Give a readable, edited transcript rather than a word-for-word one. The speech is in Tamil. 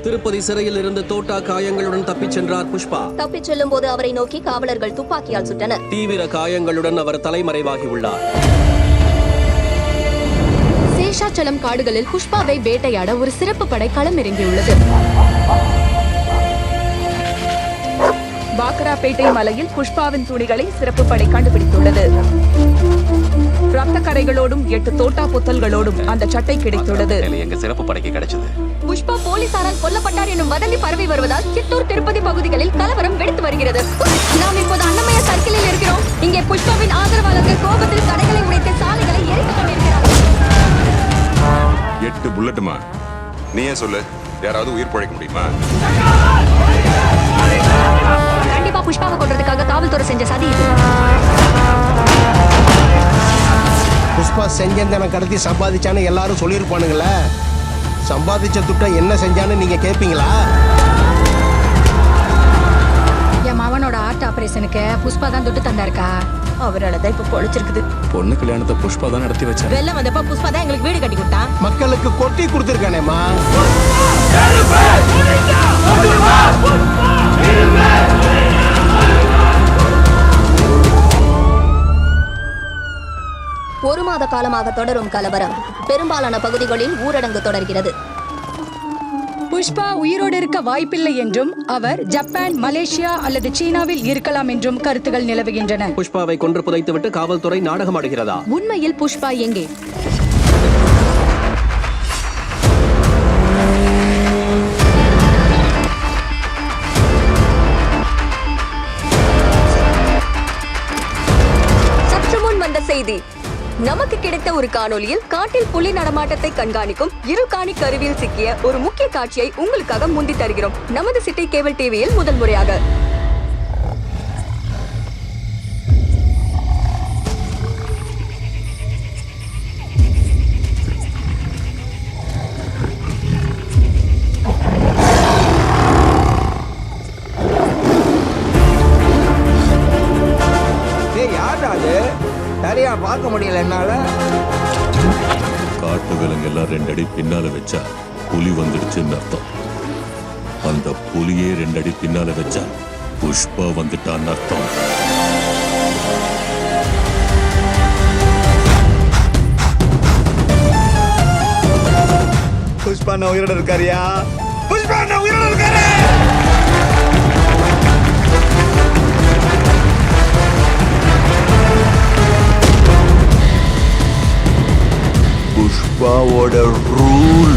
திருப்பதி சிறையில் இருந்து தோட்டா காயங்களுடன் தப்பிச் சென்றார் புஷ்பா. தப்பிச் செல்லும் போது அவரை நோக்கி காவலர்கள் துப்பாக்கியால் சுட்டனர். தீவிர காயங்களுடன் அவர் தலைமறைவாகி உள்ளார். சேஷாச்சலம் காடுகளில் புஷ்பாவை வேட்டையாட ஒரு சிறப்பு படை களமிறங்கியுள்ளது. பாக்கராப்பேட்டை மலையில் புஷ்பாவின் துணிகளை சிறப்பு படை கண்டுபிடித்துள்ளது. ரத்த கரைகளோடும் 8 தோட்டா புத்தல்களோடும் அந்த சட்டை கிடைத்துள்ளது. எங்க சிறப்பு படைக்கு கிடைச்சது. புஷ்பா போலீசாரால் கொல்லப்பட்டார் எனும் வதந்தி பரவி வருவதால் சித்தூர் திருப்பதி பகுதிகளில் கலவரம் வெடித்து வருகிறது. நாம் இப்போது அன்னமய சர்க்கிளில் இருக்கிறோம். இங்கே புஷ்பாவின் ஆதரவாளர்கள் கோபத்தில் கடைகளை உடைத்து சாலைகளை எரித்துக் கொண்டிருக்கிறார்கள். 8 புல்லட்டுமா? நீயே சொல்லு, யாராவது உயிர் பழைக்க முடியுமா? கண்டிப்பா புஷ்பாவை கொல்றதுக்காக காவல்துறை செஞ்ச சதி இது. புஷ்பா செஞ்சந்தனை கடத்தி சம்பாதிச்சான்னு எல்லாரும் சொல்லியிருப்பானுங்களே. சம்பாதிச்ச துட்டை என்ன செஞ்சான்னு நீங்க கேட்பீங்களா? என் மவனோட ஆர்ட் ஆபரேஷனுக்கு புஷ்பா தான் துட்டு தந்தாருக்கா. அவரால் தான் இப்ப பொழைச்சிருக்குது. பொண்ணு கல்யாணத்தை புஷ்பா தான் நடத்தி வச்சாரு. வெள்ளம் வந்தப்ப புஷ்பா தான் எங்களுக்கு வீடு கட்டி கொடுத்தான். மக்களுக்கு கொட்டி கொடுத்துருக்கானேம்மா. ஒரு மாத காலமாக தொடரும் கலவரம். பெரும்பாலான பகுதிகளில் ஊரடங்கு தொடர்கிறது. புஷ்பா உயிரோடு இருக்க வாய்ப்பில்லை என்றும் அவர் ஜப்பான், மலேசியா அல்லது சீனாவில் இருக்கலாம் என்றும் கருத்துகள் நிலவுகின்றன. புஷ்பாவை கொன்று புதைத்துவிட்டு காவல்துறை நாடகமாடுகிறதா? உண்மையில் புஷ்பா எங்கே? சற்று முன் வந்த செய்தி. நமக்கு கிடைத்த ஒரு காணொலியில் காட்டில் புலி நடமாட்டத்தை கண்காணிக்கும் இருகாணி கருவியில் சிக்கிய ஒரு முக்கிய காட்சியை உங்களுக்காக முந்தி தருகிறோம். நமது சிட்டி கேபிள் டிவியில் முதல் முறையாக. சரியா பார்க்க முடியல என்னால. காட்டு விலங்கெல்லாம் 2 அடி பின்னால வச்சா புலி வந்துடுச்சுன்னு அர்த்தம். அந்த புலியே 2 அடி பின்னால வச்சா புஷ்பா வந்துட்டான்னு அர்த்தம். புஷ்பா நான் உயிரோட இருக்காரியா? புஷ்பா நான் உயிரோட இருக்காரு. புஷ்பாவோட ரூல்